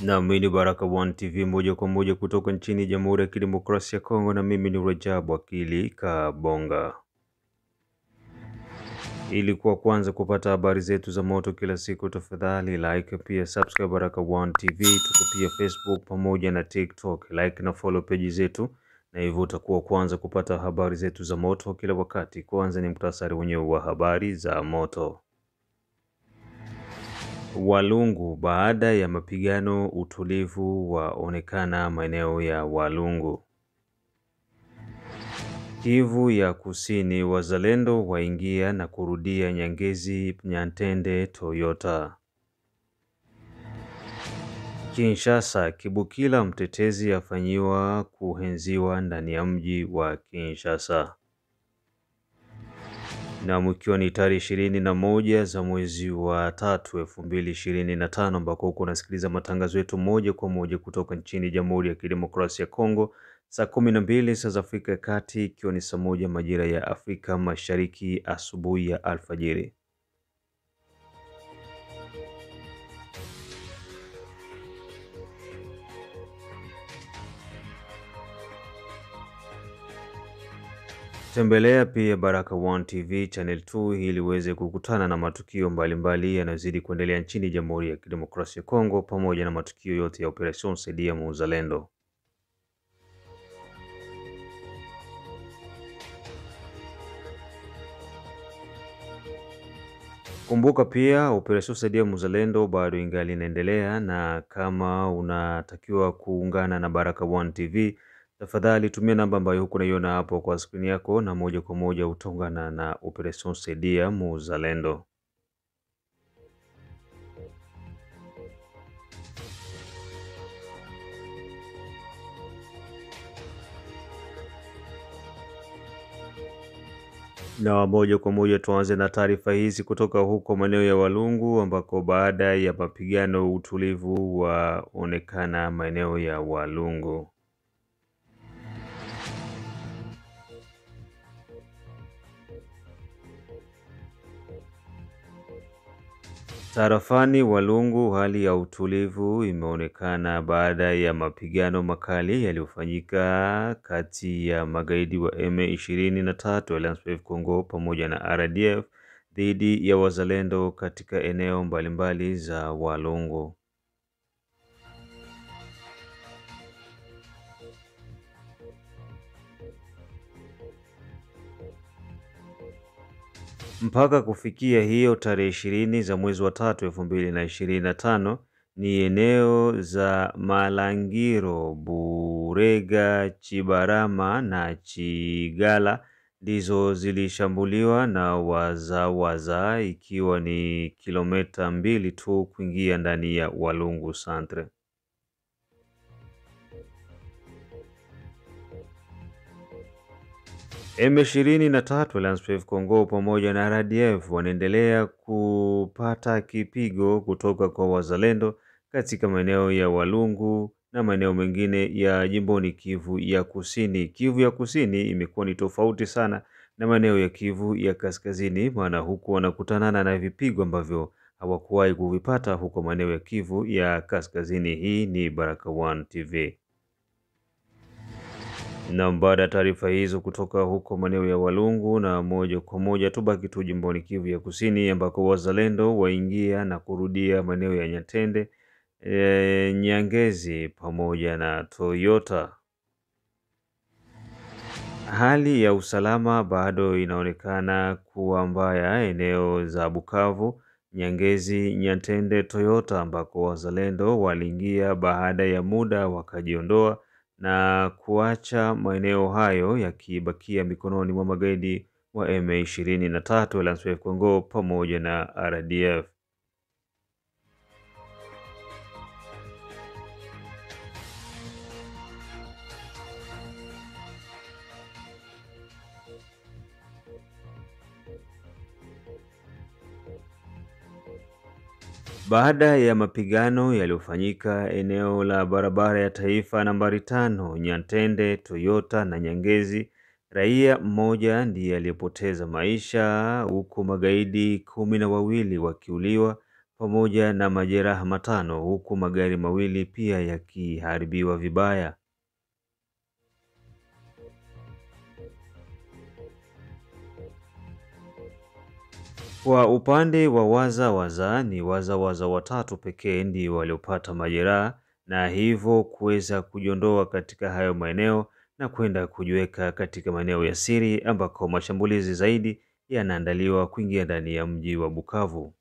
Na mimi ni Baraka One TV moja kwa moja kutoka nchini Jamhuri ya Kidemokrasia ya Kongo, na mimi ni Rajabu Akili Kabonga. Ili kwa kwanza kupata habari zetu za moto kila siku, tafadhali like pia subscribe Baraka One TV. Tuko pia Facebook pamoja na TikTok, like na follow page zetu, na hivyo utakuwa kwanza kupata habari zetu za moto kila wakati. Kwanza ni muhtasari wenyewe wa habari za moto. Walungu, baada ya mapigano utulivu waonekana maeneo ya Walungu. Kivu ya Kusini, wazalendo waingia na kurudia Nyangezi Nyantende Toyota. Kinshasa, Kibukila mtetezi afanyiwa kuhenziwa ndani ya mji wa Kinshasa. Na mkiwa ni tarehe 21 za mwezi wa 3 2025, ambako uko unasikiliza matangazo yetu moja kwa moja kutoka nchini Jamhuri ya Kidemokrasia ya Kongo, saa 12 saa za Afrika ya Kati, ikiwa ni saa 1 majira ya Afrika Mashariki asubuhi ya alfajiri. Tembelea pia Baraka One TV Channel 2 ili uweze kukutana na matukio mbalimbali yanayozidi kuendelea nchini Jamhuri ya Kidemokrasia ya Kongo, pamoja na matukio yote ya Operation Saidia Muzalendo. Kumbuka pia Operation Saidia Muzalendo bado ingali inaendelea, na kama unatakiwa kuungana na Baraka One TV, tafadhali tumia namba ambayo huko unaiona hapo kwa screen yako, na moja kwa moja utaungana na Operation Saidia Muzalendo. Na moja kwa moja tuanze na taarifa hizi kutoka huko maeneo ya Walungu, ambako baada ya mapigano utulivu waonekana maeneo ya Walungu. Tarafani Walungu, hali ya utulivu imeonekana baada ya mapigano makali yaliyofanyika kati ya magaidi wa M23 Alliance of Congo pamoja na RDF dhidi ya wazalendo katika eneo mbalimbali za Walungu. Mpaka kufikia hiyo tarehe 20 za mwezi wa 3 2025, ni eneo za Malangiro, Burega, Chibarama na Chigala ndizo zilishambuliwa na wazawaza, ikiwa ni kilomita 2 tu kuingia ndani ya Walungu Centre. M23 Alliance of Congo pamoja na RDF wanaendelea kupata kipigo kutoka kwa wazalendo katika maeneo ya Walungu na maeneo mengine ya jimboni Kivu ya Kusini. Kivu ya Kusini imekuwa ni tofauti sana na maeneo ya Kivu ya Kaskazini, maana huku wanakutanana na vipigo ambavyo hawakuwahi kuvipata huko maeneo ya Kivu ya Kaskazini. Hii ni Baraka One TV. Na baada ya taarifa hizo kutoka huko maeneo ya Walungu, na moja kwa moja tubaki tu jimboni Kivu ya Kusini, ambako wazalendo waingia na kurudia maeneo ya Nyantende, Nyangezi pamoja na Toyota. Hali ya usalama bado inaonekana kuwa mbaya eneo za Bukavu, Nyangezi, Nyantende, Toyota, ambako wazalendo waliingia baada ya muda wakajiondoa na kuacha maeneo hayo yakibakia mikononi mwa magaidi wa M23 Alliance of Congo pamoja na RDF. Baada ya mapigano yaliyofanyika eneo la barabara ya taifa nambari 5 Nyantende, Toyota na Nyangezi, raia mmoja ndiye aliyepoteza maisha, huku magaidi 12 wakiuliwa pamoja na majeraha 5 huku magari mawili pia yakiharibiwa vibaya. Kwa upande wa wazawaza ni wazawaza 3 pekee ndio waliopata majeraha na hivyo kuweza kujiondoa katika hayo maeneo na kwenda kujiweka katika maeneo ya siri ambako mashambulizi zaidi yanaandaliwa kuingia ndani ya mji wa Bukavu.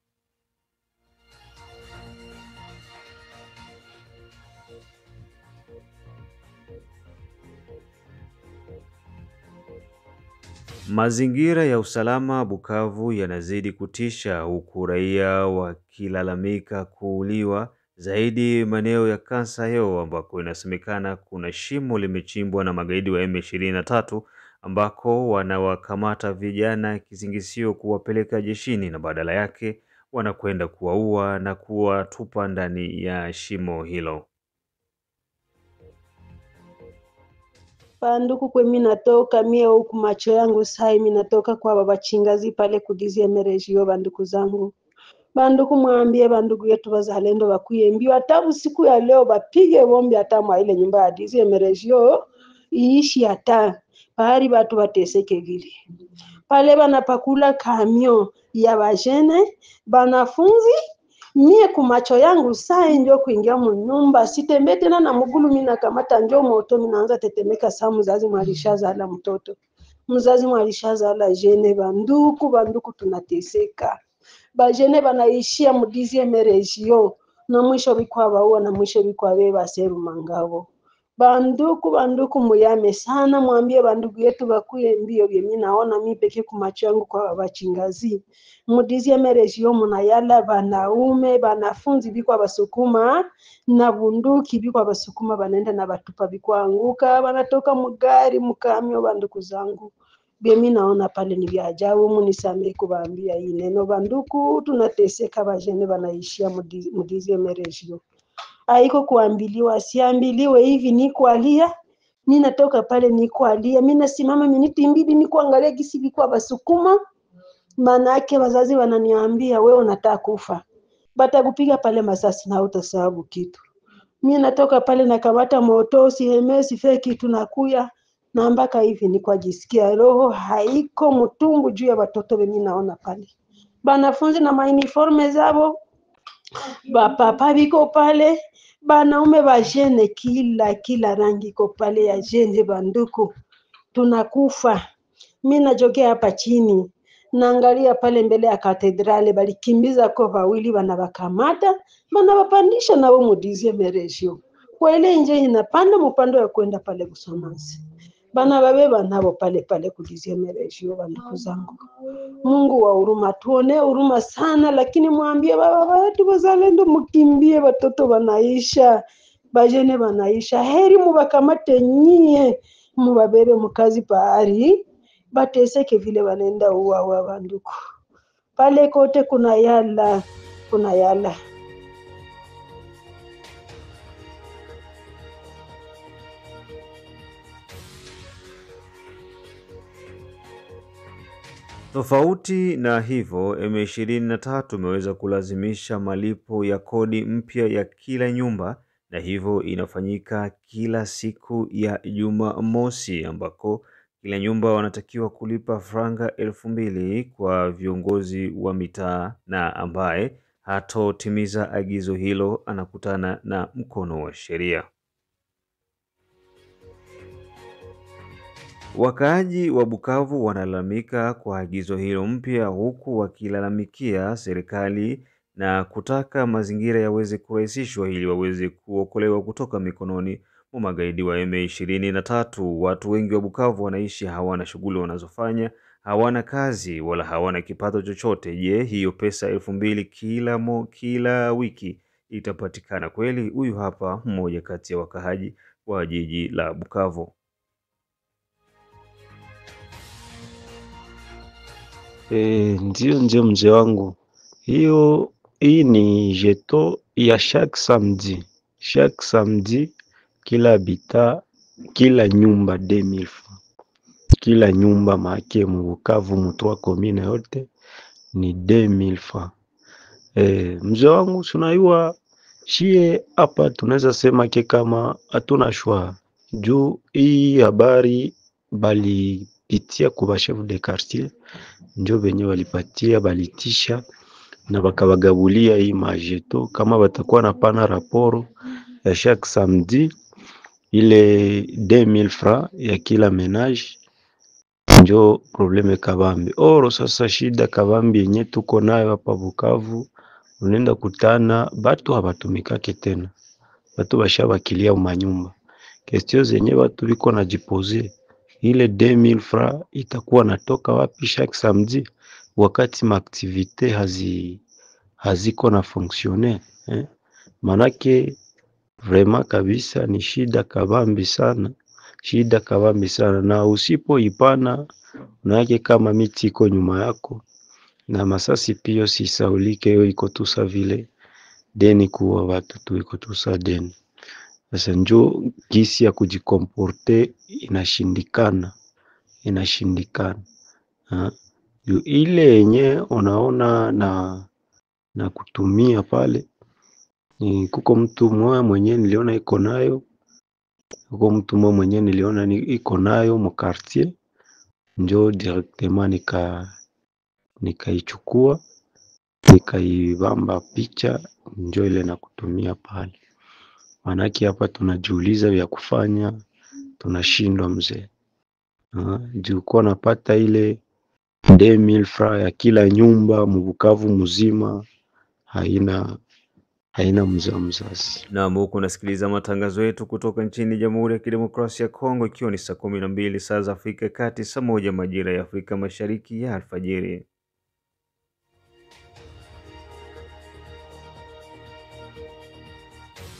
Mazingira ya usalama Bukavu yanazidi kutisha huku raia wakilalamika kuuliwa zaidi maeneo ya Kansayo ambako inasemekana kuna shimo limechimbwa na magaidi wa M23 ambako wanawakamata vijana kizingisio kuwapeleka jeshini na badala yake wanakwenda kuwaua na kuwatupa ndani ya shimo hilo. Banduku kwe mimi natoka mie huku macho yangu sai mimi natoka kwa baba Chingazi pale kudizie merejio. Banduku zangu, banduku mwambie banduku yetu wazalendo bakuye mbio hata siku ya leo bapige bombi hata mwa ile nyumba ya dizie merejio iishi hata bahari watu wateseke vile pale banapakula kamio ya bajene banafunzi. Mie kumacho yangu saa ndio kuingia mnyumba sitembe tena na mgulu mimi nakamata ndio moto mimi naanza tetemeka saa mzazi mwalishazala mtoto mzazi mwalishazala jene. Banduku tunateseka bajene banaishia mudizie merejio na mwisho bikwa baua na mwisho bikwa beba seru mangabo. Banduku muyame sana mwambie bandugu yetu bakuye mbio bye mimi naona mimi peke kumacho yangu kwa baba Chingazi mudizie merejio munayala banaume banafunzi bikwa basukuma na bunduki bikwa basukuma banaenda na batupa bikwa anguka banatoka mugari mukamyo. Banduku zangu bye mimi naona pale ni vya ajabu, munisamee kubaambia hii neno. Banduku tunateseka bajene banaishia mudizie merejio haiko kuambiliwa siambiliwe hivi niko alia mimi natoka pale niko alia mimi nasimama miniti mbili niko angalia gisi bikwa basukuma. Maana yake wazazi wananiambia wewe unataka kufa batakupiga pale masasi na utasababu kitu. Mimi natoka pale nakamata moto sihemesi fe kitu nakuya na mpaka hivi niko jisikia roho haiko mtungu juu ya watoto mimi naona pale banafunzi na uniforme zabo bapapa biko pale banaume bajene kila rangi iko pale ya jene. Banduku tunakufa. Mimi najogea hapa chini naangalia pale mbele ya katedrale balikimbiza kwa wawili wanabakamata banabapandisha nao mudizie merejio kwa ile nje inapanda mpando ya kwenda pale Busomanzi banababeba nabo pale kudizie merejio. Banduku zangu, Mungu wa huruma tuone huruma sana, lakini mwambie baba wetu wazalendo mkimbie, watoto wanaisha bajene banaisha. Heri mubakamate nyie mubabebe mukazi pahari bateseke vile wanaenda uwa banduku pale kote kuna yala. Tofauti na hivyo, M23 imeweza kulazimisha malipo ya kodi mpya ya kila nyumba na hivyo inafanyika kila siku ya Jumamosi ambako kila nyumba wanatakiwa kulipa franga 2,000 kwa viongozi wa mitaa na ambaye hatotimiza agizo hilo anakutana na mkono wa sheria. Wakaaji wa Bukavu wanalalamika kwa agizo hilo mpya huku wakilalamikia serikali na kutaka mazingira yaweze kurahisishwa ili waweze kuokolewa kutoka mikononi mwa magaidi wa M23. Watu wengi wa Bukavu wanaishi hawana shughuli wanazofanya, hawana kazi wala hawana kipato chochote. Je, hiyo pesa 2,000 kila wiki itapatikana kweli? Huyu hapa mmoja kati ya wakaaji wa jiji la Bukavu. Ndio mzee wangu, hii ni jeto ya chaque samedi kila habita kila nyumba 2,000 francs kila nyumba make mu Bukavu mu 3 commune yote ni 2,000 francs. Mzee wangu tunayua shie hapa tunaweza sema ke kama hatuna shwa juu hii habari balipitia kwa chef de quartier, njo benye walipatia balitisha na bakabagabulia hii majeto kama batakuwa na pana raporo ya chaque samedi ile 2000 francs ya kila menage. Njo probleme kabambi. Oro sasa shida kabambi yenye tuko nayo hapa Bukavu, unaenda kutana batu habatumikake tena, batu bashabakilia umanyumba. Kestio zenye batu biko na jipoze, ile 2000 francs itakuwa natoka wapi chaque samedi wakati maaktivite haziko na fonctionner Manake vraiment kabisa ni shida kabambi sana, shida kabambi sana, na usipo ipana unake kama miti iko nyuma yako na masasi pio sisaulike, yo iko tusa vile deni kuwa watu tu iko tusa deni. Sasa njo kisi ya kujikomporte inashindikana ile yenye unaona na kutumia pale. Ni kuko mtu mmoja mwenye niliona iko nayo, iko nayo mu quartier, njo directement nikaichukua nikaibamba picha, njo ile na kutumia pale. Manaki hapa tunajiuliza vya kufanya, tunashindwa mzee. Juu kwa napata ile 2000 francs ya kila nyumba Bukavu mzima haina mzazi. Na huku nasikiliza matangazo yetu kutoka nchini Jamhuri ya Kidemokrasia ya Kongo, ikiwa ni saa 12 saa za Afrika Kati, saa 1 majira ya Afrika Mashariki ya alfajiri.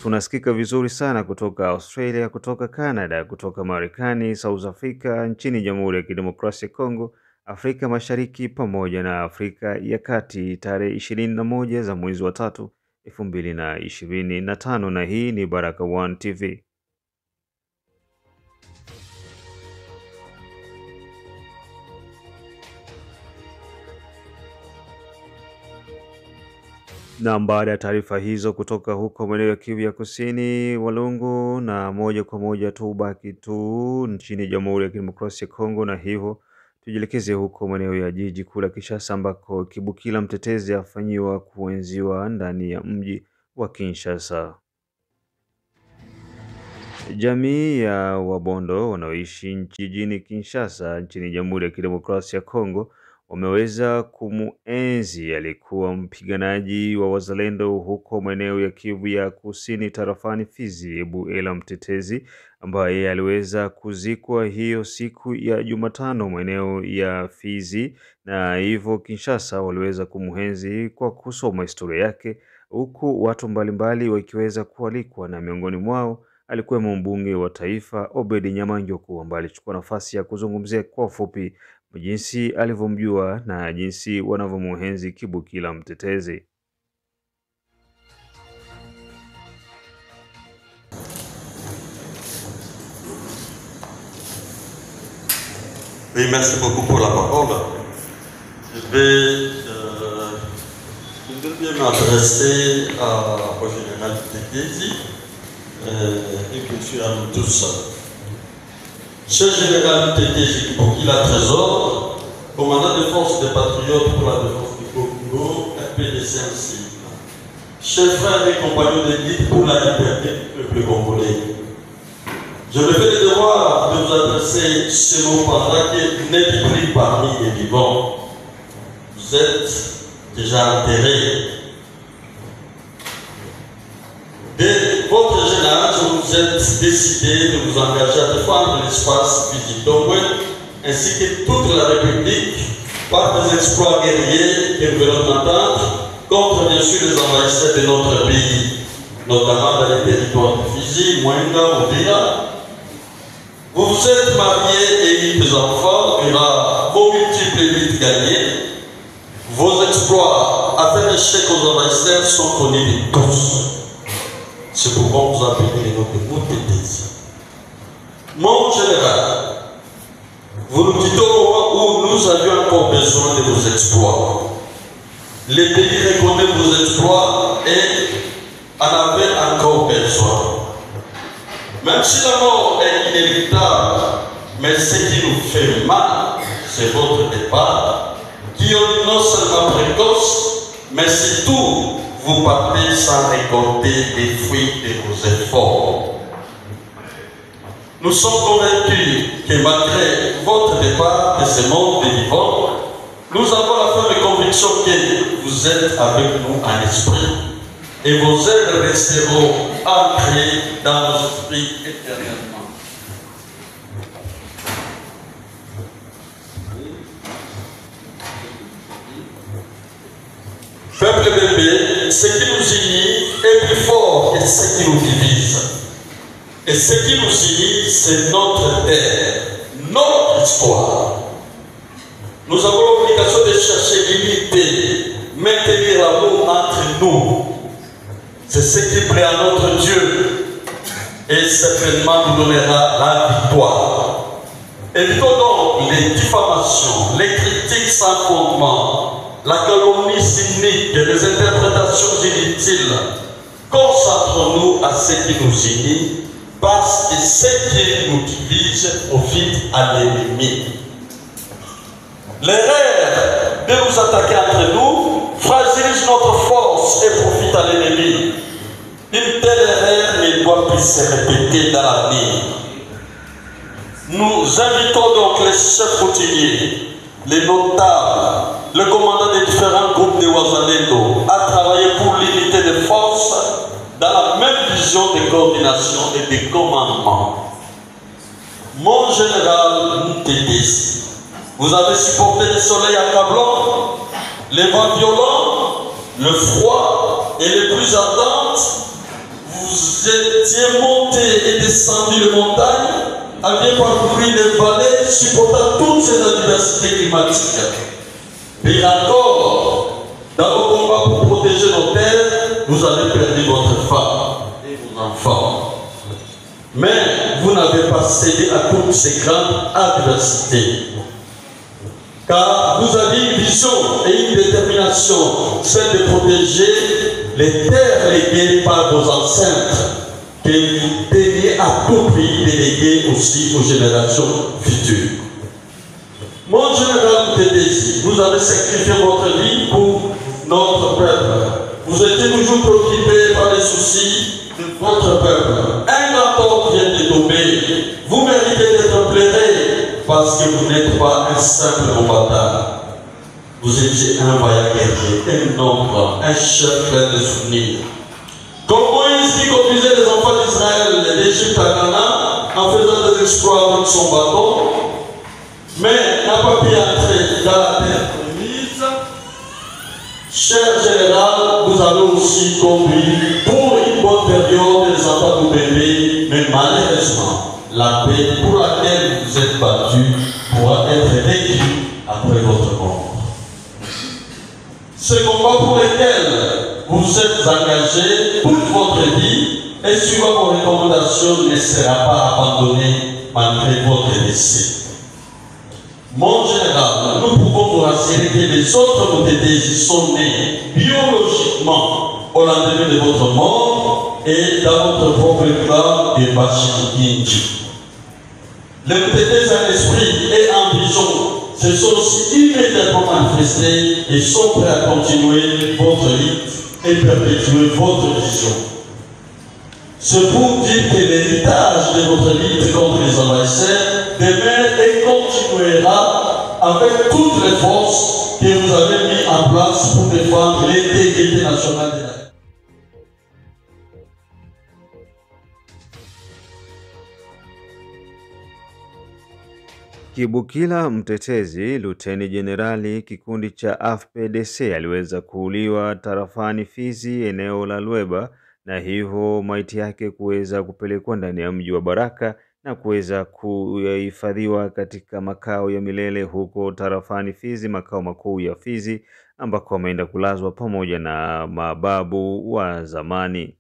Tunasikika vizuri sana kutoka Australia, kutoka Canada, kutoka Marekani, South Africa, nchini Jamhuri ya Kidemokrasia ya Kongo, Afrika Mashariki pamoja na Afrika ya Kati, tarehe 21 za mwezi wa 3 2025, na hii ni Baraka1 TV. Na baada ya taarifa hizo kutoka huko maeneo ya Kivu ya Kusini, Walungu, na moja kwa moja tubaki tu nchini Jamhuri ya Kidemokrasia ya Kongo, na hivyo tujielekeze huko maeneo ya jiji kuu la Kinshasa, ambako Kibukila Mtetezi afanyiwa kuenziwa ndani ya mji wa Kinshasa. Jamii ya Wabondo wanaoishi jijini Kinshasa nchini Jamhuri ya Kidemokrasia ya Kongo wameweza kumuenzi alikuwa mpiganaji wa wazalendo huko maeneo ya Kivu ya Kusini tarafani Fizi, Bukila Mtetezi, ambaye aliweza kuzikwa hiyo siku ya Jumatano maeneo ya Fizi, na hivyo Kinshasa waliweza kumuenzi kwa kusoma historia yake, huku watu mbalimbali wakiweza kualikwa, na miongoni mwao alikuwa mbunge wa taifa Obedi Nyamanjoku, ambaye alichukua nafasi ya kuzungumzia kwa ufupi jinsi alivyomjua na jinsi wanavyomuenzi Kibukila Mtetezi. Oui, merci beaucoup pour la parole. Je vais bien m'adresser au général Mtetezi et bien sûr à nous tous. Cher général Mtetezi Kibukila Trésor, commandant des forces des patriotes pour la défense du Congo, FPDC, chers frères et compagnons de lutte pour la liberté du peuple congolais, je me fais le devoir de vous adresser ce mot pendant que vous n'êtes plus parmi les vivants. Vous êtes déjà enterrés. Dès votre jeune âge, vous êtes décidé de vous engager à défendre l'espace physique d'Ongwen ainsi que toute la République par des exploits guerriers que nous venons d'entendre contre bien sûr les envahisseurs de notre pays, notamment dans les territoires de Fizi, Mwenga, Moubila. Vous vous êtes mariés et eu des enfants durant vos multiples luttes gagnées. Vos exploits à faire échec aux envahisseurs sont connus de tous. C'est pourquoi vous appelez les noms de Mtetezi. Mon général, vous nous dites au moment où nous avions encore besoin de vos exploits. Les pays reconnaît vos exploits et en avez encore besoin. Même si la mort est inéluctable, mais ce qui nous fait mal, c'est votre départ, qui est non seulement précoce, mais surtout, vous partez sans récolter les fruits de vos efforts. Nous sommes convaincus que malgré votre départ de ce monde des vivants, nous avons la ferme conviction que vous êtes avec nous en esprit et vos œuvres resteront ancrées dans nos esprits éternellement. Peuple bébé, ce qui nous unit est plus fort que ce qui nous divise. Et ce qui nous unit, c'est notre terre, notre histoire. Nous avons l'obligation de chercher l'unité, maintenir l'amour entre nous. C'est ce qui plaît à notre Dieu. Et certainement nous donnera la victoire. Évitons donc les diffamations, les critiques sans fondement, la calomnie cynique et les interprétations inutiles. Concentrons-nous à ce qui nous unit, parce que ce qui nous divise profite à l'ennemi. L'erreur de nous attaquer entre nous fragilise notre force et profite à l'ennemi. Une telle erreur ne doit plus se répéter dans l'avenir. Nous invitons donc les chefs coutumiers, les notables, le commandant des différents groupes de Wazalendo à travailler pour l'unité des forces dans la même vision de coordination et de commandement. Mon général Mtédési, vous avez supporté le soleil accablant, les vents violents, le froid et les pluies ardentes. Vous étiez monté et descendu les montagnes, aviez parcouru les vallées, supportant toutes ces adversités climatiques. Et encore, dans vos combats pour protéger nos terres, vous avez perdu votre femme et vos enfants. Mais vous n'avez pas cédé à toutes ces grandes adversités. Car vous avez une vision et une détermination, celle de protéger les terres léguées par vos ancêtres, que vous teniez à tout prix déléguer aussi aux générations futures. Mon général Mtédési, vous avez sacrifié votre vie pour notre peuple. Vous étiez toujours préoccupé par les soucis de votre peuple. Un grand ordre vient de tomber. Vous méritez d'être pleuré parce que vous n'êtes pas un simple combattant. Vous étiez un vaillant guerrier, un homme, un chef plein de souvenirs. Comme Moïse qui conduisait les enfants d'Israël d'Égypte à Canaan en faisant des exploits avec son bâton, mais n'a pas pu entrer dans la terre promise. Cher général, vous avez aussi conduit pour une bonne période les enfants de bébé, mais malheureusement, la paix pour laquelle vous êtes battu pourra être vécue après votre mort. Ce combat pour lequel vous êtes engagé toute votre vie et suivant vos recommandations ne sera pas abandonné malgré votre décès. Mon général, nous pouvons vous rassurer que les autres Mtédési sont nés biologiquement au lendemain de votre mort et dans votre propre clan de Bachir-Indi. Les Mtédési en esprit et en vision se sont aussi immédiatement manifestés et sont prêts à continuer votre lutte et perpétuer votre vision. C'est pour dire que l'héritage de votre lutte contre les envahisseurs demeure et continuera avec toutes les forces que vous avez mis en place pour défendre l'intégrité nationale de la vie. Kibukila Mtetezi, Luteni Jenerali kikundi cha AFPDC, aliweza kuuliwa tarafani Fizi, eneo la Lweba, na hivyo maiti yake kuweza kupelekwa ndani ya mji wa Baraka na kuweza kuhifadhiwa katika makao ya milele huko tarafani Fizi, makao makuu ya Fizi, ambako ameenda kulazwa pamoja na mababu wa zamani.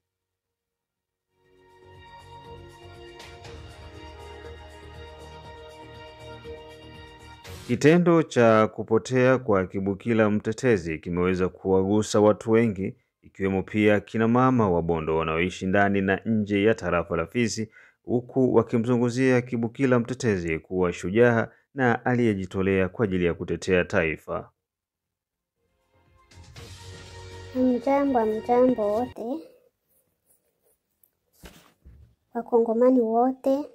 Kitendo cha kupotea kwa Kibukila Mtetezi kimeweza kuwagusa watu wengi, ikiwemo pia kina mama wa Bondo wanaoishi ndani na nje ya tarafa la Fizi, huku wakimzunguzia Kibukila Mtetezi kuwa shujaa na aliyejitolea kwa ajili ya kutetea taifa. Mjambo wote, Wakongomani wote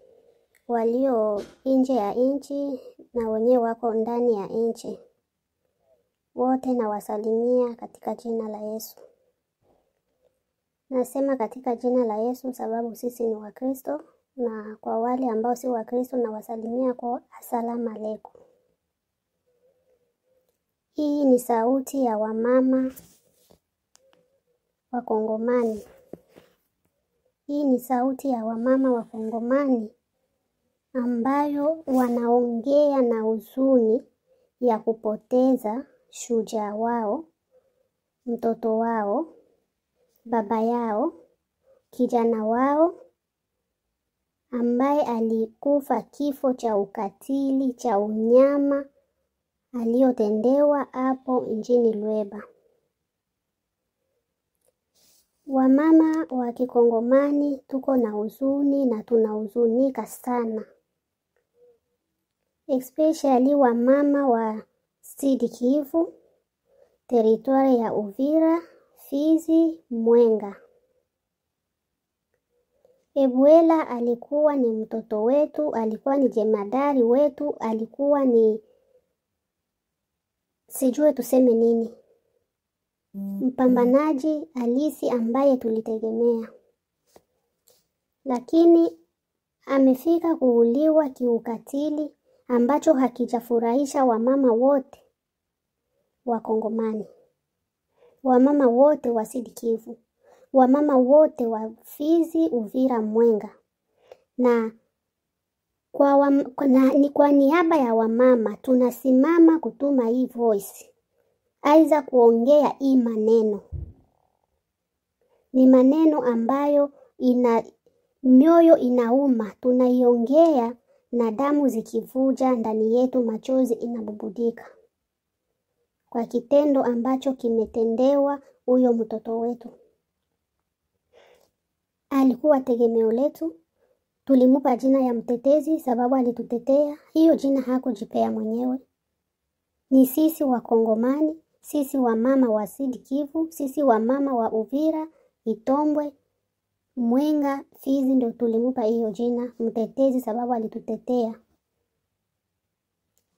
walio nje ya nchi na wenyewe wako ndani ya nchi, wote na wasalimia katika jina la Yesu. Nasema katika jina la Yesu sababu sisi ni Wakristo, na kwa wale ambao si Wakristo na wasalimia kwa asalamu alaykum. Hii ni sauti ya wamama Wakongomani. Hii ni sauti ya wamama Wakongomani ambayo wanaongea na huzuni ya kupoteza shujaa wao, mtoto wao, baba yao, kijana wao ambaye alikufa kifo cha ukatili, cha unyama aliyotendewa hapo nchini Lweba. Wamama wa Kikongomani tuko na huzuni na tunahuzunika sana. Especially wamama wa Sud Kivu, teritwari ya Uvira, Fizi, Mwenga. Ebuela alikuwa ni mtoto wetu, alikuwa ni jemadari wetu, alikuwa ni sijue tuseme nini, mpambanaji halisi ambaye tulitegemea. Lakini amefika kuuliwa kiukatili ambacho hakijafurahisha wamama wote Wakongomani, wamama wote wa Sud Kivu, wamama wote wa Fizi, Uvira, Mwenga. Na ni kwa niaba ya wamama tunasimama kutuma hii voice, aiza kuongea hii maneno. Ni maneno ambayo mioyo inauma, tunaiongea na damu zikivuja ndani yetu, machozi inabubudika kwa kitendo ambacho kimetendewa huyo mtoto wetu. Alikuwa tegemeo letu, tulimupa jina ya mtetezi sababu alitutetea. Hiyo jina hakujipea mwenyewe. Ni sisi Wakongomani, sisi wamama wa Sud Kivu, sisi wamama wa Uvira, Itombwe, Mwenga, Fizi ndio tulimupa hiyo jina mtetezi sababu alitutetea.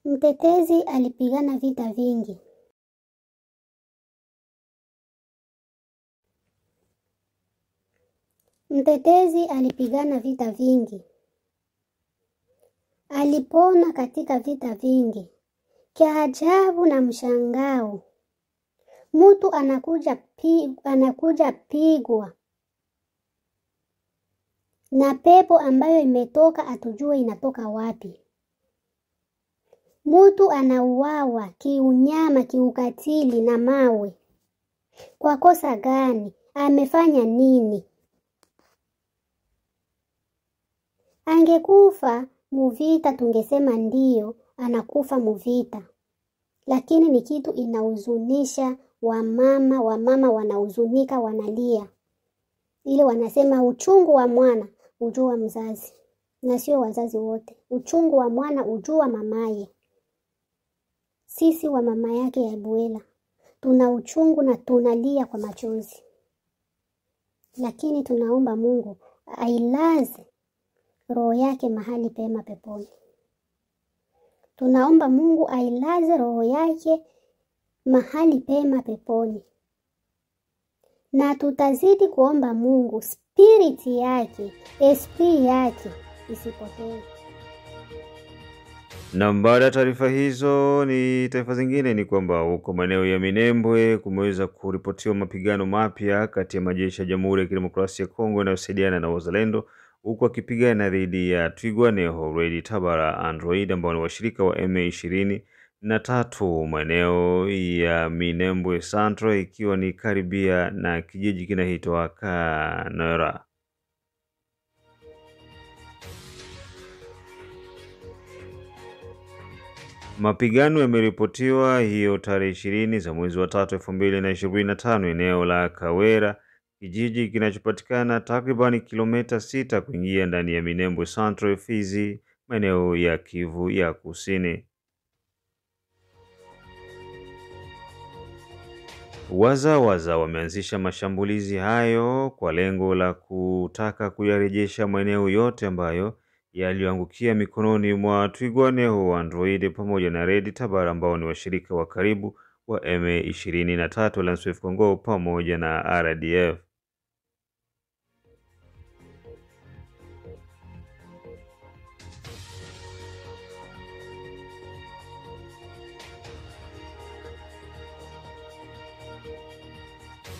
Mtetezi alipigana vita vingi. Mtetezi alipigana vita vingi. Alipona katika vita vingi. Kia ajabu na mshangao, mtu anakuja pigwa na pepo ambayo imetoka atujue inatoka wapi. Mtu anauawa kiunyama, kiukatili na mawe. Kwa kosa gani? Amefanya nini? Angekufa muvita tungesema ndiyo anakufa muvita. Lakini ni kitu inahuzunisha wamama wanahuzunika, wanalia. Ile wanasema uchungu wa mwana ujua mzazi. Na sio wazazi wote. Uchungu wa mwana ujua mamaye. Sisi wa mama yake ya Ebuela tuna uchungu na tunalia kwa machozi. Lakini tunaomba Mungu ailaze roho yake mahali pema peponi. Tunaomba Mungu ailaze roho yake mahali pema peponi. Na tutazidi kuomba Mungu spirit yake, SP yake isipotee. Na baada ya taarifa hizo ni taarifa zingine ni kwamba huko maeneo ya Minembwe kumeweza kuripotiwa mapigano mapya kati ya majeshi ya Jamhuri ya Kidemokrasia ya Kongo yanayosaidiana na Wazalendo, huku akipigana dhidi ya Twirwaneho Red Tabara Android ambao ni washirika wa M23 maeneo ya Minembwe Central, ikiwa ni karibia na kijiji kinaitwa Kanera. Mapigano yameripotiwa hiyo tarehe 20 za mwezi wa 3 2025 eneo la Kawera, kijiji kinachopatikana takriban kilomita 6 kuingia ndani ya Minembwe Central, Fizi, maeneo ya Kivu ya Kusini. Wazawaza wameanzisha mashambulizi hayo kwa lengo la kutaka kuyarejesha maeneo yote ambayo yaliangukia mikononi mwa Twirwaneho, Android pamoja na Red Tabara ambao ni washirika wa karibu wa M23 Lansweef Congo pamoja na RDF.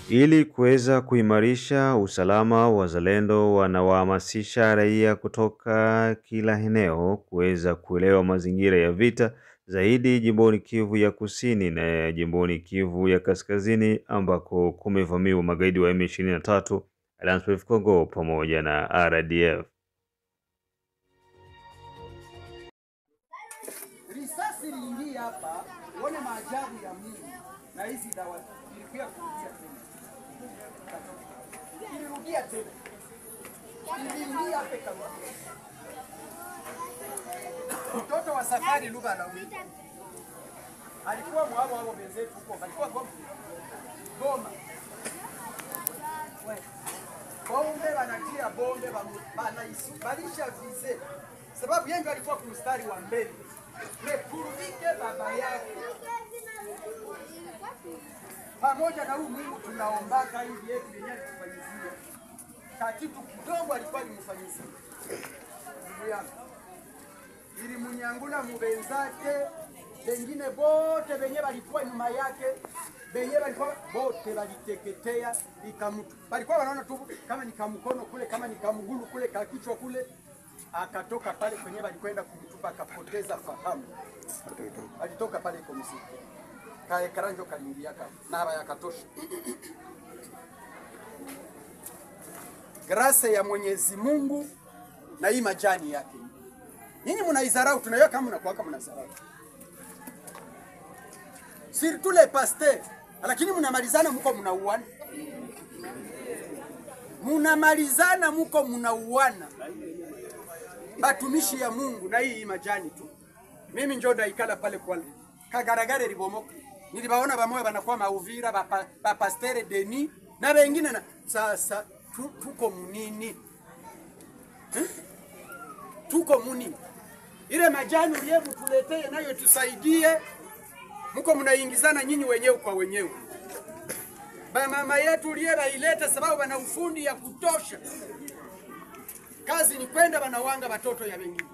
Ili kuweza kuimarisha usalama, wazalendo wanawahamasisha raia kutoka kila eneo kuweza kuelewa mazingira ya vita zaidi jimboni Kivu ya Kusini na jimboni Kivu ya Kaskazini ambako kumevamiwa magaidi wa M23 Lansweef Congo pamoja na RDF. Risasi iliingia hapa, uone maajabu ya Mungu na hizi dawa ilikuwa kurudia tena. Ilirudia tena. Iliingia hapa kama. Mtoto wa safari lugha la wiki. Alikuwa mwabo wao wenzetu huko, alikuwa Goma. Bombe wanatia bombe banaisubalisha vize. Sababu yeye alikuwa kumstari wa mbele. Mepuruvike baba yake. Pamoja na huu Mungu tunaombaka hivi yetu yenyewe tufanyizia. Katibu kidogo alikuwa alimfanyizia. Ndugu yangu. Ili munyangula mubenzake, wengine bote wenye walikuwa nyuma yake, wenye walikuwa bote waliteketea ikamutu. Walikuwa wanaona tu kama ni kamkono kule, kama ni kamgulu kule, kakichwa kule. Akatoka pale kwenye walikwenda kumtupa akapoteza fahamu. Alitoka pale kwa msiku. Kae karanjo kalingia kama na haba yakatosha. Grace ya Mwenyezi Mungu na hii majani yake. Nyinyi mnaizarau, tunaiona kama mnakuwa kama mnazarau. Surtout les pasteurs, lakini mnamalizana mko mnauana. Mnamalizana mko mnauana. Batumishi ya Mungu na hii majani tu. Mimi njoo daikala pale kwa kagaragare libomoka. Nilibaona bamoya banakuwa mauvira ba pastere Denis na wengine na sasa tuko munini. Tuko munini. Ile majani yetu tuletee nayo tusaidie. Mko mnaingizana nyinyi wenyewe kwa wenyewe. Ba mama yetu lieba ilete sababu bana ufundi ya kutosha. Kazi ni kwenda banawanga watoto ya wengine.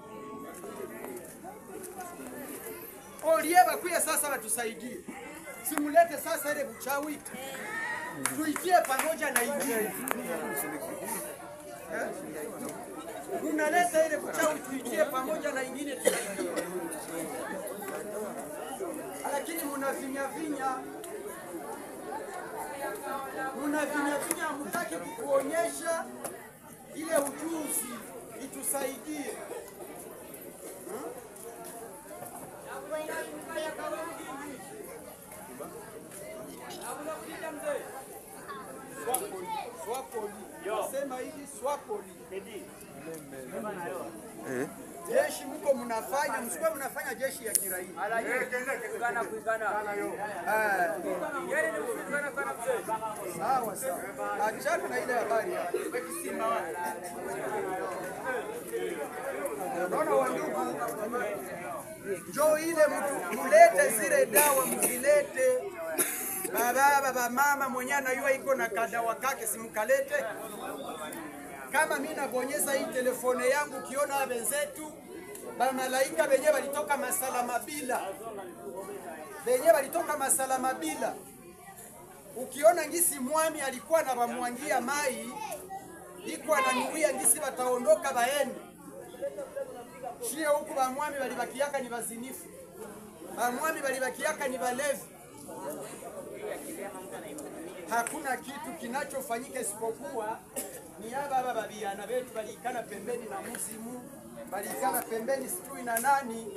Olieba kuya sasa watusaidie. Simulete sasa ile buchawi. Tuitie pamoja na ingine. Unaleta ile buchawi tuitie pamoja na ingine tusaidie. Lakini munavinya mtaki kuonyesha ile ujuzi itusaidie. Swapoli. Sema hivi swapoli. Jeshi mko mnafanya, msikuwe mnafanya jeshi ya kiraia. Sawa sawa. Achana na ile habari ya kisima. Naona wandugu. Njoo ile mtu mulete zile dawa mzilete. Baba mama mwenye anayua iko na kadawa kake simkalete. Kama mimi nabonyeza hii telefone yangu kiona wenzetu ba malaika wenyewe walitoka masalama bila. Wenyewe walitoka masalama bila. Ukiona ngisi mwami alikuwa na bamwangia mai, iko ananuia ngisi wataondoka baende. Shie huku ba mwami walibakiaka ni bazinifu. Ba mwami walibakiaka ni balevi. Hakuna kitu kinachofanyika isipokuwa ni baba babiana wetu walikana pembeni na mzimu balikana pembeni sijui na nani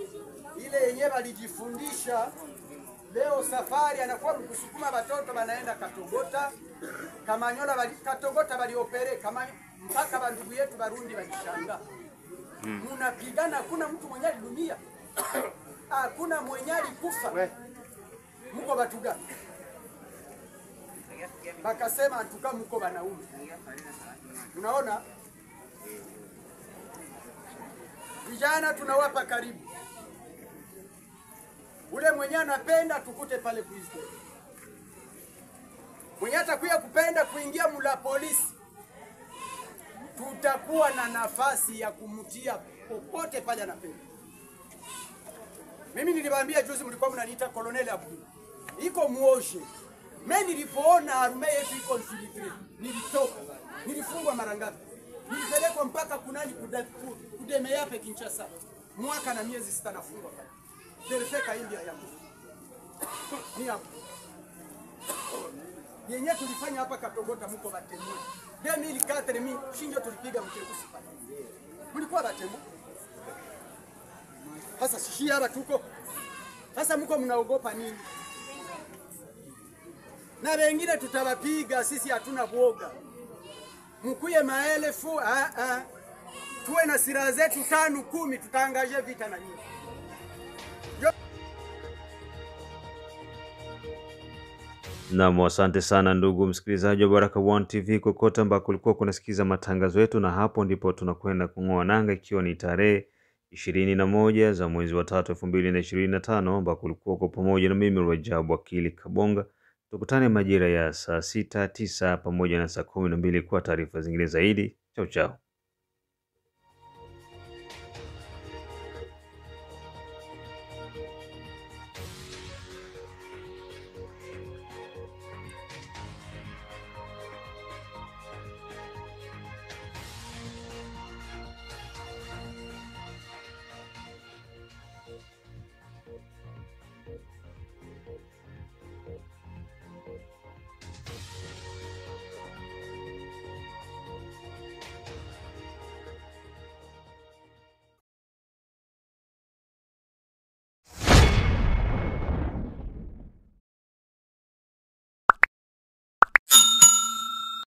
ile yenyewe walijifundisha. Leo safari anakuwa mkusukuma watoto wanaenda Katogota, Kamanyola Katogota waliopere kama mpaka bandugu yetu Barundi walishanga. Munapigana, hakuna mtu mwenye dunia. Hakuna mwenye kufa. Mko watu gani? Bakasema antuka mko wanaume. Unaona? Vijana tunawapa karibu. Ule mwenye anapenda tukute pale kuisto. Mwenye atakuya kupenda kuingia mula polisi, tutakuwa na nafasi ya kumtia popote pale anapenda. Mimi niliwaambia juzi, mlikuwa mnaniita Colonel Abdul. Iko muoshe. Mimi nilipoona arme yetu iko infiltrate, nilitoka. Nilifungwa mara ngapi? Nilipelekwa mpaka kunani kudeme yape Kinshasa. Mwaka na miezi 6 nafungwa. Terefeka India yangu. Ni hapo. Yenye tulifanya hapa Katogota mko batemu. 2004 mimi shinjo tulipiga mkekusi pale. Mlikuwa batemu. Sasa sisi hapa tuko. Sasa mko mnaogopa nini? Na wengine tutawapiga, sisi hatuna boga. Mkuye maelfu, tuwe na silaha zetu 5 10 tutaangaje vita na nyinyi. Naam, asante sana ndugu msikilizaji wa Baraka1 TV kokote ambako ulikuwa kunasikiza matangazo yetu, na hapo ndipo tunakwenda kung'oa nanga, ikiwa ni tarehe 21 za mwezi wa 3 2025, ambako ulikuwa kwa pamoja na mimi Rajabu Wakili Kabonga. Tukutane majira ya saa 6, 9 pamoja na saa 12 kwa taarifa zingine zaidi. Chao chao.